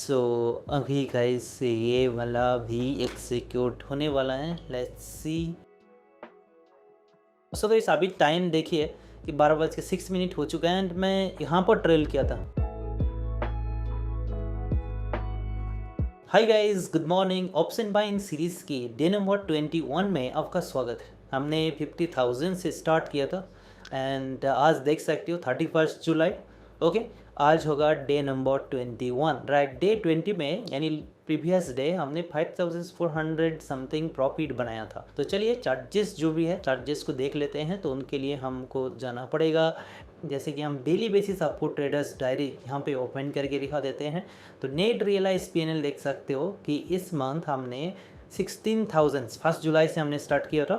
सो अभी गाइस ये वाला भी एग्जीक्यूट होने वाला है। Let's see. सो गाइस अभी टाइम देखिए कि 12:06 हो चुका है एंड मैं यहाँ पर ट्रेल किया था। Hi guys, good morning. Option buying series की डे नंबर 21 में आपका स्वागत है। हमने 50,000 से स्टार्ट किया था एंड आज देख सकते हो 31 जुलाई। ओके, आज होगा डे नंबर 21 राइट। डे 20 में यानी प्रीवियस डे हमने 5,400 समथिंग प्रॉफिट बनाया था। तो चलिए चार्जेस जो भी है चार्जेस को देख लेते हैं। तो उनके लिए हमको जाना पड़ेगा, जैसे कि हम डेली बेसिस आपको ट्रेडर्स डायरी यहाँ पे ओपन करके दिखा देते हैं। तो नेट रियलाइज पीएनएल देख सकते हो कि इस मंथ हमने 16,000 1 जुलाई से हमने स्टार्ट किया था।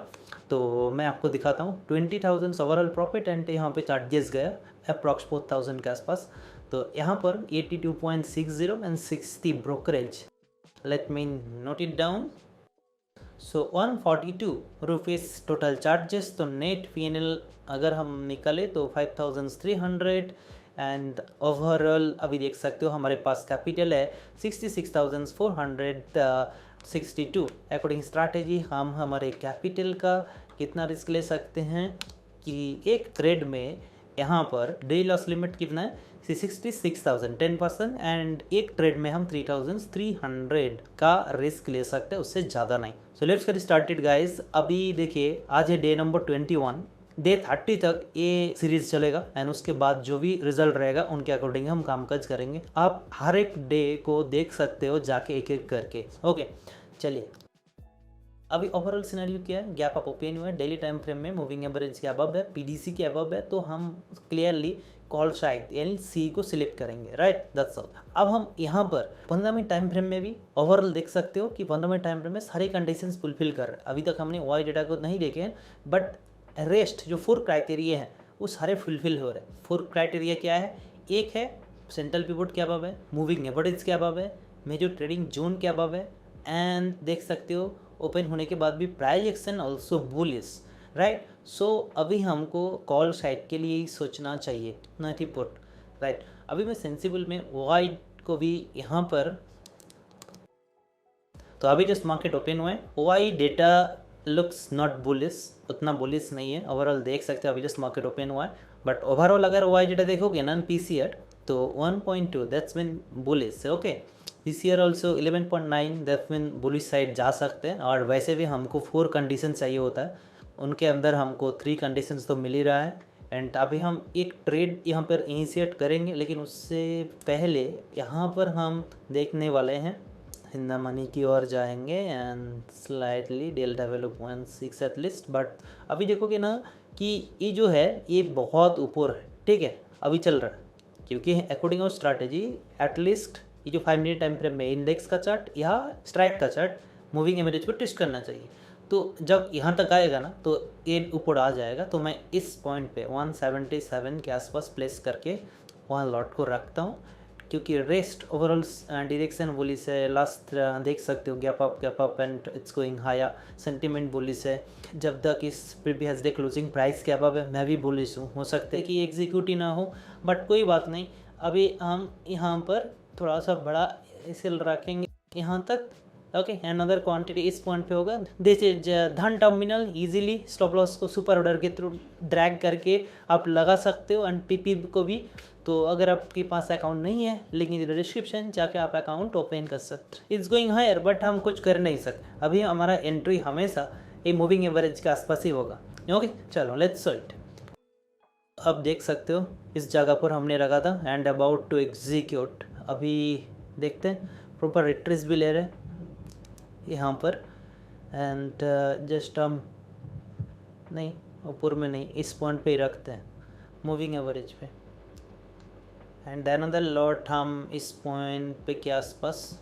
तो मैं आपको दिखाता हूँ 20,000 ओवरऑल प्रॉफिट एंड यहाँ पे चार्जेस गया अप्रॉक्स 4,000 के आसपास। तो यहाँ पर 82.60 and 60 brokerage. Let me note it down. So 142 rupees total charges. तो नेट पीएनएल अगर हम निकाले तो 5,300 एंड ओवरऑल अभी देख सकते हो हमारे पास कैपिटल है 66,462। अकॉर्डिंग स्ट्रैटेजी हम हमारे कैपिटल का कितना रिस्क ले सकते हैं कि एक ट्रेड में यहाँ पर डे लॉस लिमिट कितना है 66,000 10% एंड एक ट्रेड में हम 3,300 का रिस्क ले सकते हैं, उससे ज़्यादा नहीं। So let's get started guys. अभी देखिए आज है डे नंबर 21। डे 30 तक ये सीरीज चलेगा एंड उसके बाद जो भी रिजल्ट रहेगा उनके अकॉर्डिंग हम कामकाज करेंगे। आप हर एक डे को देख सकते हो जाके एक एक करके। ओके चलिए, अभी ओवरऑल सिनेरियो क्या है। गैप अप ओपन हुआ है, डेली टाइम फ्रेम में मूविंग एवरेज के अबव है, पीडीसी के अबव है। तो हम क्लियरली कॉल साइड यानी सी को सिलेक्ट करेंगे राइट, दैट्स ऑल। अब हम यहाँ पर 15 मिनट टाइम फ्रेम में भी ओवरऑल देख सकते हो कि 15 मिनट टाइम फ्रेम में सारे कंडीशंस फुलफिल कर रहे हैं। अभी तक हमने वाई डेटा को नहीं देखे हैं बट रेस्ट जो 4 क्राइटेरिया हैं वो सारे फुलफिल हो रहे हैं। 4 क्राइटेरिया क्या है? एक है सेंट्रल पिवोट के अबव है, मूविंग एवरेज के अबव है, मेजर ट्रेडिंग जोन के अबव है एंड देख सकते हो ओपन होने के बाद भी price action also bullish right. So अभी हमको कॉल साइड के लिए ही सोचना चाहिए, नॉट पुट राइट। अभी मैं सेंसिबल में वाइड को भी यहाँ पर, तो अभी जस्ट मार्केट ओपन हुआ है, why data looks not bullish, उतना बुलिश नहीं है। ओवरऑल देख सकते हो अभी जस्ट मार्केट ओपन हुआ है बट ओवरऑल अगर वाई डेटा देखोगे नॉन पीसीआर तो 1.2 that's mean bullish. Okay, PCR also 11.9 that's mean bullish side जा सकते हैं। और वैसे भी हमको 4 कंडीशन चाहिए होता है, उनके अंदर हमको 3 कंडीशंस तो मिल ही रहा है। एंड अभी हम एक ट्रेड यहाँ पर इनिशिएट करेंगे लेकिन उससे पहले यहाँ पर हम देखने वाले हैं इन द मनी की ओर जाएंगे and slightly delta value 0.6 at least. But अभी देखोगे ना कि ये जो है ये बहुत ऊपर है, ठीक है अभी चल रहा है क्योंकि अकॉर्डिंग ऑफ स्ट्रैटेजी एटलीस्ट ये जो 5 मिनट टाइम फ्रेम में इंडेक्स का चार्ट या स्ट्राइक का चार्ट मूविंग एवरेज पर टेस्ट करना चाहिए। तो जब यहाँ तक आएगा ना तो ये ऊपर आ जाएगा। तो मैं इस पॉइंट पे 177 के आसपास प्लेस करके वहाँ लॉट को रखता हूँ क्योंकि रेस्ट ओवरऑल डायरेक्शन बुलिश है। लास्ट देख सकते हो gap up and it's going higher, sentiment bullish है। जब तक इस प्रीवियस डे क्लोजिंग प्राइस के अबव है मैं भी बुलिश हूँ। हो सकता है कि एग्जीक्यूट ही ना हो बट कोई बात नहीं। अभी हम यहाँ पर थोड़ा सा बड़ा सेल रखेंगे यहाँ तक। ओके, अनदर क्वांटिटी इस पॉइंट पे होगा। दिस इज धन टर्मिनल। इजीली स्टॉप लॉस को सुपर ऑर्डर के थ्रू ड्रैग करके आप लगा सकते हो एंड पीपी को भी। तो अगर आपके पास अकाउंट नहीं है लेकिन डिस्क्रिप्शन जाके आप अकाउंट ओपन कर सकते। इट्स गोइंग हायर बट हम कुछ कर नहीं सकते। अभी हमारा एंट्री हमेशा ये मूविंग एवरेज के आसपास ही होगा। ओके चलो लेट्स सो इट। अब देख सकते हो इस जगह पर हमने रखा था एंड अबाउट टू एग्जीक्यूट। अभी देखते हैं प्रॉपर रिट्रेस भी ले रहे हैं यहाँ पर एंड जस्ट हम नहीं ऊपर में नहीं इस पॉइंट पे ही रखते हैं मूविंग एवरेज पे एंड अनदर लॉट हम इस पॉइंट पे के आसपास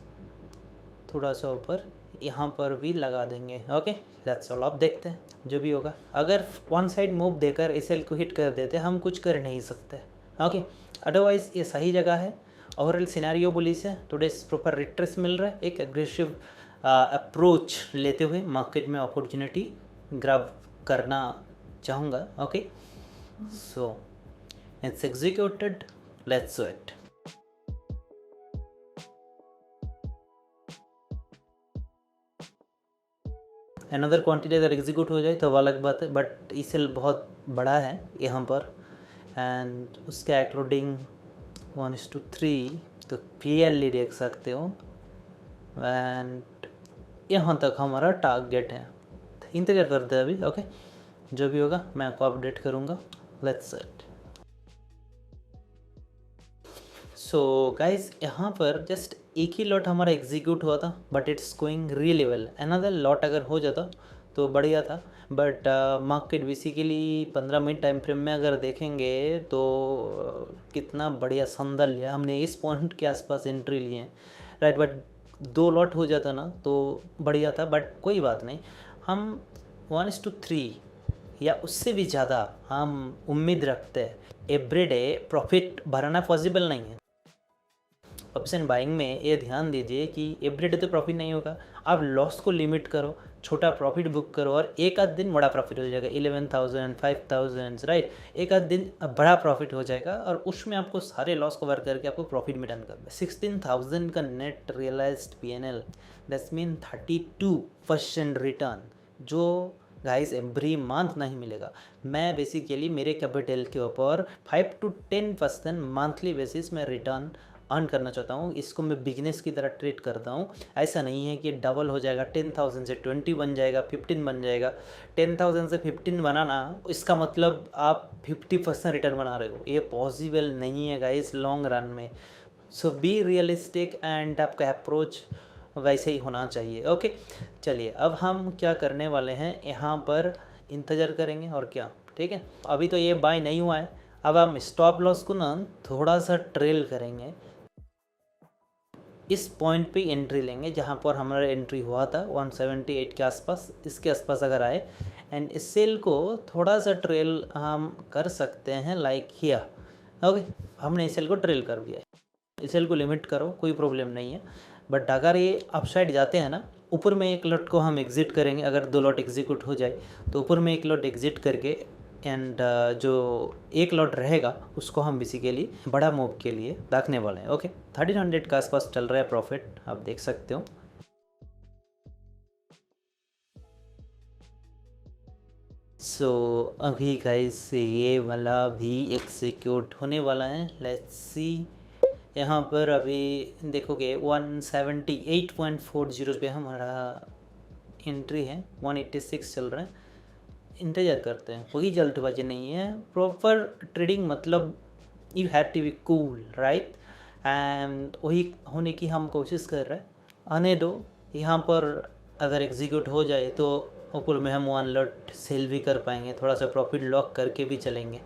थोड़ा सा ऊपर यहाँ पर भी लगा देंगे। Okay that's all. अब देखते हैं जो भी होगा। अगर वन साइड मूव देकर एसएल को हिट कर देते हम कुछ कर नहीं सकते। ओके अदरवाइज ये सही जगह है। ओवरऑल सिनेरियो बुलिश है। टुडे प्रॉपर रिट्रेस मिल रहा है, एक एग्रेसिव अप्रोच लेते हुए मार्केट में अपॉर्चुनिटी ग्रैब करना चाहूँगा। Okay so it's executed, let's do it. Another quantity अगर एग्जीक्यूट हो जाए तो वो अलग बात है, बट ई सेल बहुत बड़ा है यहाँ पर एंड उसके एक्लूडिंग 1:3 तो क्लियरली देख सकते हो एंड यहाँ तक हमारा टारगेट है। इंतजार करते हैं अभी। ओके, जो भी होगा मैं आपको अपडेट करूँगा। Let's set. सो गाइज यहाँ पर जस्ट एक ही लॉट हमारा एग्जीक्यूट हुआ था but it's going really well. Another lot अगर हो जाता तो बढ़िया था, but market basically 15 minute time frame में अगर देखेंगे तो कितना बढ़िया शानदार लिया हमने। इस पॉइंट के आसपास एंट्री लिए हैं, राइट। बट 2 लॉट हो जाता ना तो बढ़िया था, बट कोई बात नहीं। हम 1:3 या उससे भी ज़्यादा हम उम्मीद रखते हैं। एवरीडे प्रॉफिट बढ़ाना पॉसिबल नहीं है। ऑप्शन बाइंग में ये ध्यान दीजिए कि एवरीडे तो प्रॉफिट नहीं होगा। आप लॉस को लिमिट करो, छोटा प्रॉफिट बुक करो और एक आध दिन बड़ा प्रॉफिट हो जाएगा। 11,000 5,000, राइट। एक आध दिन बड़ा प्रॉफिट हो जाएगा और उसमें आपको सारे लॉस कवर करके आपको प्रॉफिट में टर्न करना है। 16,000 का net realised PNL, that's mean 32% return, जो गाइस एवरी मंथ नहीं मिलेगा। मैं बेसिकली मेरे कैपिटल के ऊपर 5 to 10% मंथली बेसिस में रिटर्न अर्न करना चाहता हूँ। इसको मैं बिजनेस की तरह ट्रीट करता हूँ। ऐसा नहीं है कि डबल हो जाएगा, 10,000 से 20 बन जाएगा, 15 बन जाएगा। 10,000 से 15 बनाना इसका मतलब आप 50% रिटर्न बना रहे हो, ये पॉसिबल नहीं है गाइस लॉन्ग रन में। सो बी रियलिस्टिक एंड आपका अप्रोच वैसे ही होना चाहिए। ओके, चलिए अब हम क्या करने वाले हैं, यहाँ पर इंतज़ार करेंगे और क्या, ठीक है। अभी तो ये बाय नहीं हुआ है, अब हम स्टॉप लॉस को ना थोड़ा सा ट्रेल करेंगे। इस पॉइंट पे एंट्री लेंगे जहाँ पर हमारा एंट्री हुआ था 178 के आसपास, इसके आसपास अगर आए एंड इस सेल को थोड़ा सा ट्रेल हम कर सकते हैं लाइक हियर। ओके, हमने इस सेल को ट्रेल कर दिया है। इस सेल को लिमिट करो, कोई प्रॉब्लम नहीं है, बट अगर ये अपसाइड जाते हैं ना, ऊपर में एक लॉट को हम एग्जिट करेंगे। अगर 2 लॉट एग्जीक्यूट हो जाए तो ऊपर में एक लॉट एग्जिट करके एंड जो एक लॉट रहेगा उसको हम बेसिकली बड़ा मूव के लिए रखने वाले हैं। ओके, 1300 के आसपास चल रहा है प्रॉफिट, आप देख सकते हो। सो अभी गाइस ये वाला भी एग्जीक्यूट होने वाला है। लेट्स सी, यहाँ पर अभी देखोगे 178.40 पे हमारा एंट्री है, 186 चल रहा है। इंतज़ार करते हैं, कोई जल्दबाजी नहीं है। प्रॉपर ट्रेडिंग मतलब you have to be cool, right, and वही होने की हम कोशिश कर रहे हैं। आने दो, यहाँ पर अगर एग्जीक्यूट हो जाए तो ऊपर में हम 1 लॉट सेल भी कर पाएंगे, थोड़ा सा प्रॉफिट लॉक करके भी चलेंगे।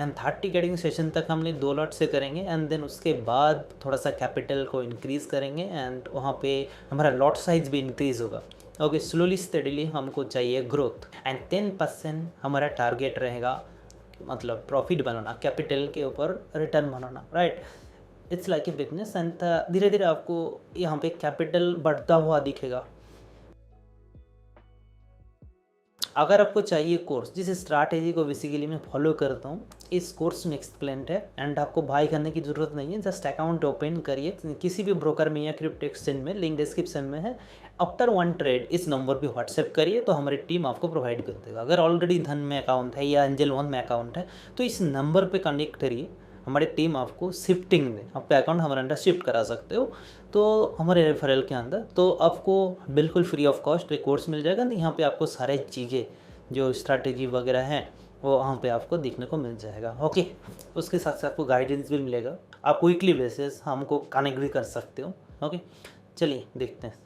एंड 30 ट्रेडिंग सेशन तक हमने 2 लॉट से करेंगे एंड देन उसके बाद थोड़ा सा कैपिटल को इंक्रीज़ करेंगे एंड वहाँ पे हमारा लॉट साइज भी इंक्रीज़ होगा। ओके, स्लोली स्टेडीली हमको चाहिए ग्रोथ एंड 10% हमारा टारगेट रहेगा, मतलब प्रॉफिट बनाना, कैपिटल के ऊपर return banana, right. It's like a business and धीरे धीरे आपको यहाँ पे कैपिटल बढ़ता हुआ दिखेगा। अगर आपको चाहिए कोर्स, जिस स्ट्रैटेजी को बेसिकली मैं फॉलो करता हूँ, इस कोर्स में एक्सप्लेन्ड है एंड आपको बाय करने की ज़रूरत नहीं है। जस्ट अकाउंट ओपन करिए किसी भी ब्रोकर में या क्रिप्टो एक्सचेंज में, लिंक डिस्क्रिप्शन में है। आफ्टर 1 ट्रेड इस नंबर पे व्हाट्सएप करिए तो हमारी टीम आपको प्रोवाइड कर देगा। अगर ऑलरेडी धन में अकाउंट है या एंजल वन में अकाउंट है तो इस नंबर पे कनेक्ट करिए, हमारी टीम आपको शिफ्टिंग में आपका अकाउंट हमारे अंदर शिफ्ट करा सकते हो। तो हमारे रेफरल के अंदर तो आपको बिल्कुल फ्री ऑफ कॉस्ट एक कोर्स मिल जाएगा। यहाँ पे आपको सारे चीज़ें जो स्ट्रैटेजी वगैरह हैं वो वहाँ पे आपको देखने को मिल जाएगा। ओके, उसके साथ साथ आपको गाइडेंस भी मिलेगा, आप वीकली बेसिस हमको कनेक्ट भी कर सकते हो। ओके, चलिए देखते हैं।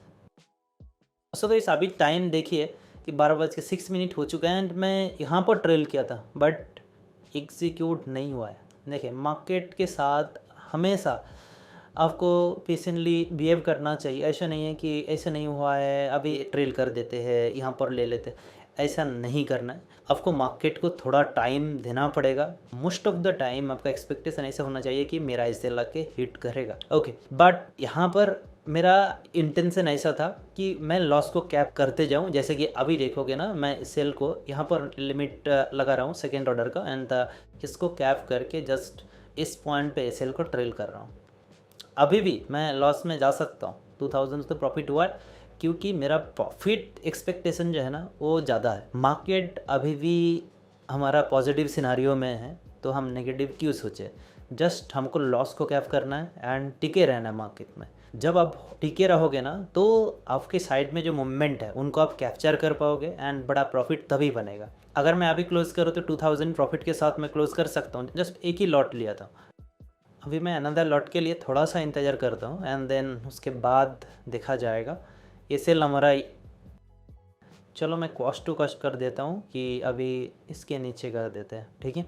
तो इस अभी टाइम देखिए कि 12:06 हो चुका है एंड मैं यहाँ पर ट्रेल किया था बट एग्जीक्यूट नहीं हुआ है। देखिए, मार्केट के साथ हमेशा आपको पेशेंटली बिहेव करना चाहिए। ऐसा नहीं है कि ऐसा नहीं हुआ है अभी ट्रेल कर देते हैं, यहाँ पर ले लेते, ऐसा नहीं करना है। आपको मार्केट को थोड़ा टाइम देना पड़ेगा। मोस्ट ऑफ द टाइम आपका एक्सपेक्टेशन ऐसा होना चाहिए कि मेरा ऐसे लाके हिट करेगा। ओके, बट यहाँ पर मेरा इंटेंशन ऐसा था कि मैं लॉस को कैप करते जाऊँ। जैसे कि अभी देखोगे ना, मैं सेल को यहाँ पर लिमिट लगा रहा हूँ सेकेंड ऑर्डर का एंड इसको कैप करके जस्ट इस पॉइंट पे सेल को ट्रेल कर रहा हूँ। अभी भी मैं लॉस में जा सकता हूँ। 2000 तो प्रॉफिट हुआ है, क्योंकि मेरा प्रॉफिट एक्सपेक्टेशन जो है ना वो ज़्यादा है। मार्केट अभी भी हमारा पॉजिटिव सिनारियो में है, तो हम नेगेटिव क्यों सोचे। जस्ट हमको लॉस को कैप करना है एंड टिके रहना है मार्केट में। जब आप टिके रहोगे ना तो आपके साइड में जो मूवमेंट है उनको आप कैप्चर कर पाओगे एंड बड़ा प्रॉफिट तभी बनेगा। अगर मैं अभी क्लोज करूँ तो 2000 प्रॉफिट के साथ मैं क्लोज कर सकता हूँ। जस्ट एक ही लॉट लिया था। अभी मैं अनदर लॉट के लिए थोड़ा सा इंतज़ार करता हूँ एंड देन उसके बाद देखा जाएगा। ये सेल हमारा, चलो मैं कॉस्ट टू कॉस्ट कर देता हूँ कि अभी इसके नीचे कर देते हैं, ठीक है।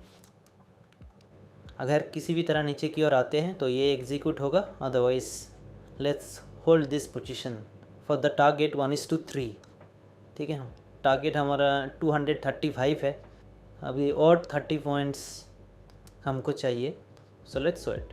अगर किसी भी तरह नीचे की ओर आते हैं तो ये एग्जीक्यूट होगा, otherwise let's hold this position for the target 1:3, ठीक है। टारगेट हमारा 235 है, अभी और 30 पॉइंट्स हमको चाहिए, so let's wait.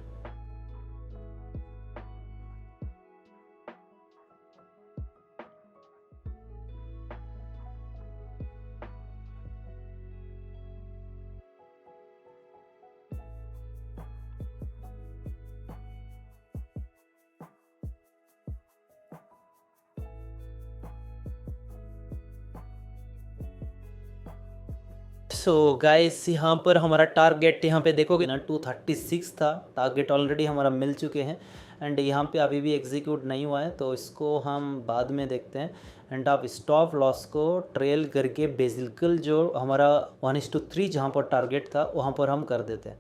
So guys यहाँ पर हमारा टारगेट, यहाँ पे देखोगे ना 236 था टारगेट, ऑलरेडी हमारा मिल चुके हैं एंड यहाँ पे अभी भी एग्जीक्यूट नहीं हुआ है, तो इसको हम बाद में देखते हैं। एंड आप स्टॉप लॉस को ट्रेल करके बेसिकल जो हमारा 1:3 जहाँ पर टारगेट था वहाँ पर हम कर देते हैं।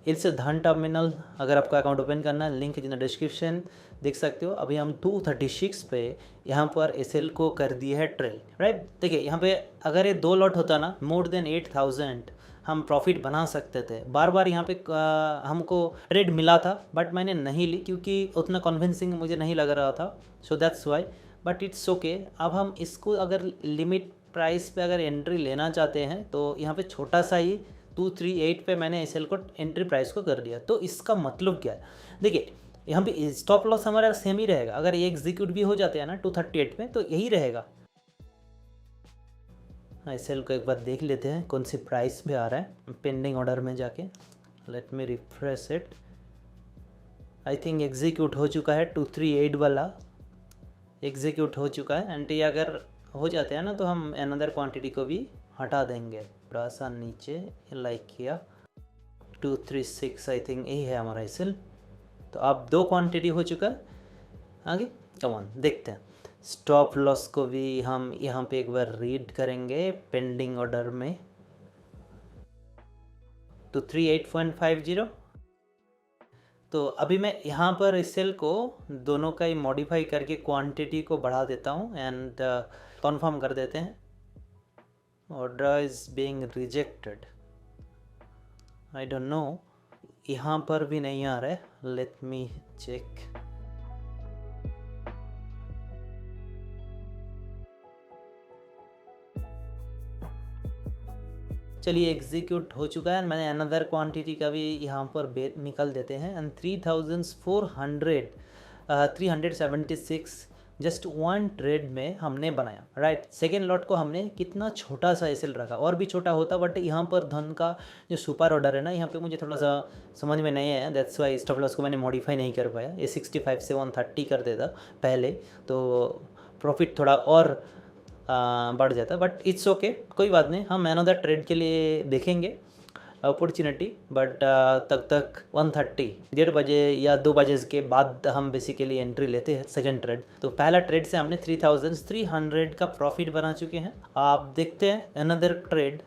इट्स धन टर्मिनल, अगर आपका अकाउंट ओपन करना है लिंक इन डिस्क्रिप्शन, देख सकते हो। अभी हम 236 पे यहाँ पर एसएल को कर दिए है ट्रेल, राइट। देखिए यहाँ पे अगर ये 2 लॉट होता ना, मोर देन 8000 हम प्रॉफिट बना सकते थे। बार बार यहाँ पे हमको ट्रेड मिला था बट मैंने नहीं ली क्योंकि उतना कन्विंसिंग मुझे नहीं लग रहा था, so that's why. But it's okay. अब हम इसको अगर लिमिट प्राइस पे अगर एंट्री लेना चाहते हैं तो यहाँ पे छोटा सा ही 238 पे मैंने एसएल को एंट्री प्राइस को कर दिया। तो इसका मतलब क्या है, देखिए यहाँ पे स्टॉप लॉस हमारा सेम ही रहेगा। अगर ये एग्जीक्यूट भी हो जाते हैं ना 238 में तो यही रहेगा। एसएल को एक बार देख लेते हैं कौन सी प्राइस पे आ रहा है पेंडिंग ऑर्डर में जाके। Let me refresh it. I think execute हो चुका है, 238 वाला एग्जीक्यूट हो चुका है। एंड ये अगर हो जाते हैं ना तो हम अनदर क्वांटिटी को भी हटा देंगे थोड़ा सा नीचे, लाइक किया 236 आई थिंक यही है हमारा एसएल। तो अब 2 क्वांटिटी हो चुका है। आगे कम ऑन देखते हैं। स्टॉप लॉस को भी हम यहाँ पे एक बार रीड करेंगे पेंडिंग ऑर्डर में, तो 38.50। तो अभी मैं यहाँ पर इस सेल को दोनों का ही मॉडिफाई करके क्वांटिटी को बढ़ा देता हूँ एंड कन्फर्म कर देते हैं। Order is being rejected, I don't know, यहाँ पर भी नहीं आ रहा है। Let me check. चलिए एग्जीक्यूट हो चुका है। मैंने अनदर क्वांटिटी का भी यहाँ पर निकल देते हैं एंड 376 जस्ट 1 ट्रेड में हमने बनाया, राइट। सेकेंड लॉट को हमने कितना छोटा सा एसएल रखा, और भी छोटा होता बट यहाँ पर धन का जो सुपर ऑर्डर है ना यहाँ पे मुझे थोड़ा सा समझ में नहीं आया, दैट्स वाई स्टॉप लॉस को मैंने मॉडिफाई नहीं कर पाया। ये 65 से 130 कर देता पहले तो प्रॉफिट थोड़ा और बढ़ जाता, बट इट्स ओके, कोई बात नहीं। हम अनदर ट्रेड के लिए देखेंगे अपॉर्चुनिटी, बट तब तक 1:30 1:30 बजे या 2 बजे के बाद हम बेसिकली एंट्री लेते हैं सेकंड ट्रेड। तो पहला ट्रेड से हमने 3300 का प्रॉफिट बना चुके हैं। आप देखते हैं अनदर ट्रेड।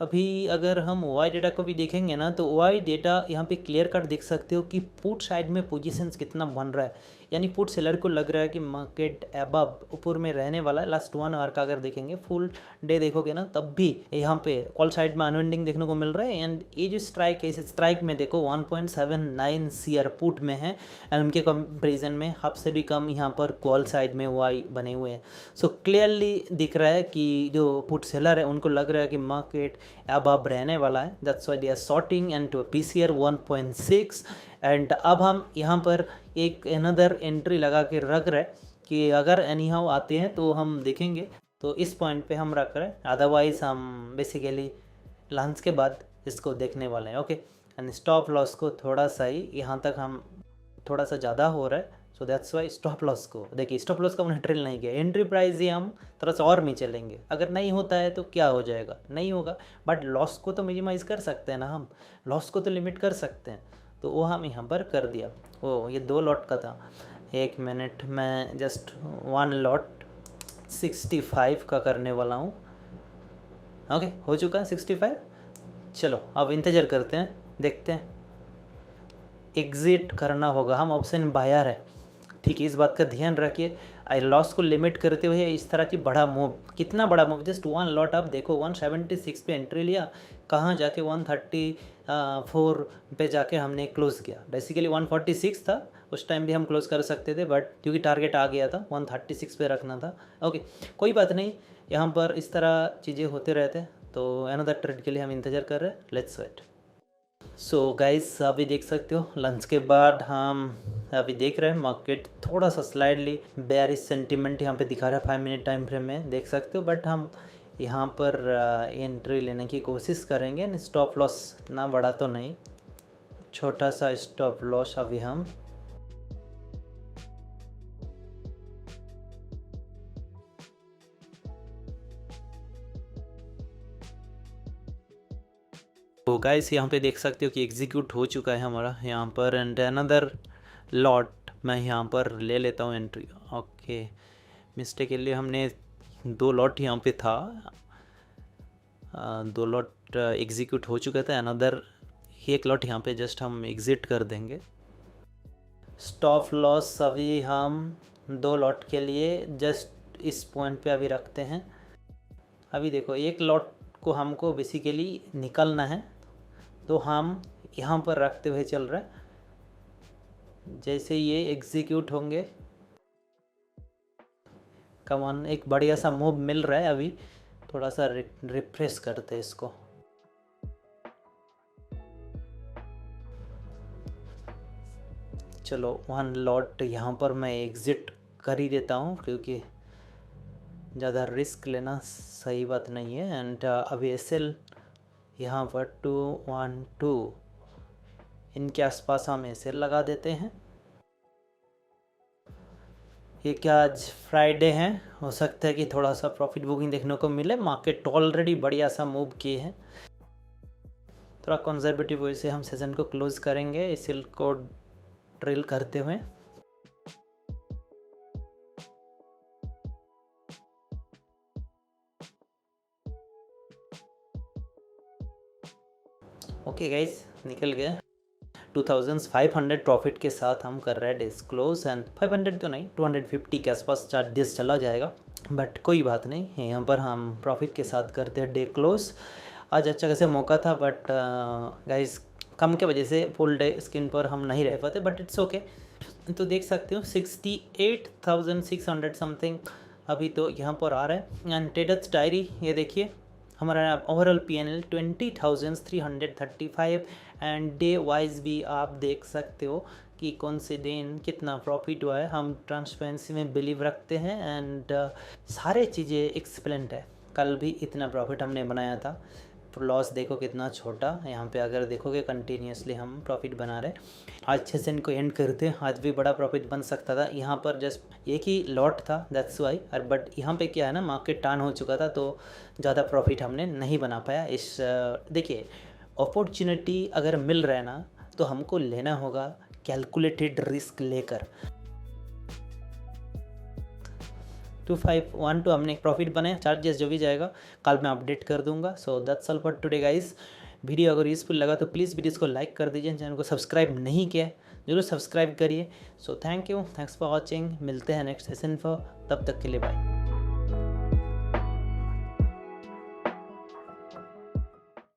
अभी अगर हम वाई डेटा को भी देखेंगे ना तो वाई डेटा यहाँ पे क्लियर कट देख सकते हो कि पुट साइड में पोजीशंस कितना बन रहा है, यानी पुट सेलर को लग रहा है कि मार्केट अबव ऊपर में रहने वाला है। लास्ट 1 आवर का अगर देखेंगे, फुल डे देखोगे ना तब भी यहाँ पे कॉल साइड में अनविंडिंग देखने को मिल रहा है। एंड ये जो स्ट्राइक है, इस स्ट्राइक में देखो 1.79 सीआर पुट में है एंड उनके कंपेरिजन में हाफ से भी कम यहाँ पर कॉल साइड में वाई बने हुए हैं। सो क्लियरली दिख रहा है कि जो पुट सेलर है उनको लग रहा है कि मार्केट अबव रहने वाला है, that's why they are shorting and to PCR 1.6। And अब हम यहाँ पर एक अनदर एंट्री लगा के रख रहे कि अगर एनी हाउ आते हैं तो हम देखेंगे, तो इस पॉइंट पे हम रख रहे हैं। अदरवाइज हम बेसिकली लंच के बाद इसको देखने वाले हैं, ओके। एंड स्टॉप लॉस को थोड़ा सा ही यहाँ तक हम थोड़ा सा ज़्यादा हो रहा है so that's why stop loss को देखिए, स्टॉप लॉस का हमने ड्रिल नहीं किया, एंट्री प्राइस ही हम थोड़ा सा और नीचे लेंगे। अगर नहीं होता है तो क्या हो जाएगा, नहीं होगा, बट लॉस को तो मिनिमाइज़ कर सकते हैं ना, हम लॉस को तो लिमिट कर सकते हैं। तो वो हम यहाँ पर कर दिया। ओ ये 2 लॉट का था, 1 मिनट मैं जस्ट 1 लॉट 65 का करने वाला हूँ। ओके हो चुका है 65। चलो अब इंतज़ार करते हैं, देखते हैं। एग्ज़िट करना होगा, हम ऑप्शन बायर है, ठीक है, इस बात का ध्यान रखिए। आई लॉस को लिमिट करते हुए इस तरह की बड़ा मूव, कितना बड़ा मूव, जस्ट 1 लॉट आप देखो, 176 पे एंट्री लिया, कहाँ जाके 134 पे जाके हमने क्लोज़ किया। बेसिकली 146 था उस टाइम भी हम क्लोज़ कर सकते थे, बट क्योंकि टारगेट आ गया था 136 पे रखना था। ओके कोई बात नहीं, यहाँ पर इस तरह चीज़ें होते रहते हैं। तो अनदर ट्रेड के लिए हम इंतज़ार कर रहे हैं, लेट्स वेट। सो गाइस अभी देख सकते हो लंच के बाद हम अभी देख रहे हैं मार्केट थोड़ा सा स्लाइडली बेयरिश सेंटीमेंट यहाँ पे दिखा रहा है 5 मिनट टाइम फ्रेम में, देख सकते हो। बट हम यहाँ पर एंट्री लेने की कोशिश करेंगे, स्टॉप लॉस ना बड़ा तो नहीं, छोटा सा स्टॉप लॉस अभी हम तो गाइस यहाँ पे देख सकते हो कि एग्जीक्यूट हो चुका है हमारा यहाँ पर, एंड अनदर लॉट मैं यहाँ पर ले लेता हूँ एंट्री। ओके मिस्टेक के लिए हमने 2 लॉट यहाँ पे था, 2 लॉट एग्जीक्यूट हो चुका था, अनदर 1 लॉट यहाँ पे जस्ट हम एग्ज़िट कर देंगे। स्टॉप लॉस अभी हम 2 लॉट के लिए जस्ट इस पॉइंट पे अभी रखते हैं। अभी देखो 1 लॉट को हमको बेसिकली निकलना है, तो हम यहाँ पर रखते हुए चल रहे हैं। जैसे ये एग्जीक्यूट होंगे, कमान एक बढ़िया सा मूव मिल रहा है, अभी थोड़ा सा रिफ्रेश करते हैं इसको। चलो 1 लॉट यहाँ पर मैं एग्ज़िट कर ही देता हूँ, क्योंकि ज़्यादा रिस्क लेना सही बात नहीं है। एंड अभी एसएल यहाँ पर 212 इनके आसपास हम एसएल लगा देते हैं। ये क्या आज फ्राइडे है, हो सकता है कि थोड़ा सा प्रॉफिट बुकिंग देखने को मिले, मार्केट ऑलरेडी बढ़िया सा मूव किए हैं। थोड़ा कंजर्वेटिव वे से हम सेशन को क्लोज करेंगे एसएल को ड्रिल करते हुए। ओके गाइस निकल गया 2500 प्रॉफिट के साथ हम कर रहे हैं डेज क्लोज, एंड 500 तो नहीं 250 के आसपास चार्जेस चला जाएगा, बट कोई बात नहीं, यहाँ पर हम प्रॉफिट के साथ करते हैं डे क्लोज। आज अच्छा खासा मौका था, बट गाइस कम के वजह से फुल डे स्क्रीन पर हम नहीं रह पाते, बट इट्स ओके। तो देख सकते हो 68,600 समथिंग अभी तो यहाँ पर आ रहा है। एंड ट्रेडर्स डायरी ये देखिए, हमारा overall PNL 20,335, and day wise भी आप देख सकते हो कि कौन से दिन कितना प्रॉफिट हुआ है। हम ट्रांसपेरेंसी में बिलीव रखते हैं, एंड सारे चीज़ें एक्सप्लेंट है। कल भी इतना प्रॉफिट हमने बनाया था, लॉस देखो कितना छोटा, यहाँ पे अगर देखोगे कंटिन्यूसली हम प्रॉफिट बना रहे। आज सेशन को एंड करते हैं, आज भी बड़ा प्रॉफिट बन सकता था, यहाँ पर जस्ट एक ही लॉट था दैट्स वाई। बट यहाँ पे क्या है ना, मार्केट टर्न हो चुका था, तो ज़्यादा प्रॉफिट हमने नहीं बना पाया। इस देखिए अपॉर्चुनिटी अगर मिल रहा है ना, तो हमको लेना होगा कैलकुलेटेड रिस्क लेकर। 2512 हमने प्रॉफिट बनाया, चार्जेस जो भी जाएगा कल मैं अपडेट कर दूंगा। So that's all for today guys. Video अगर यूजफुल लगा तो प्लीज़ वीडियो को लाइक कर दीजिए, चैनल को सब्सक्राइब नहीं किया जरूर सब्सक्राइब करिए। So thank you, thanks for watching, मिलते हैं नेक्स्ट सेशन पर, तब तक के लिए बाय।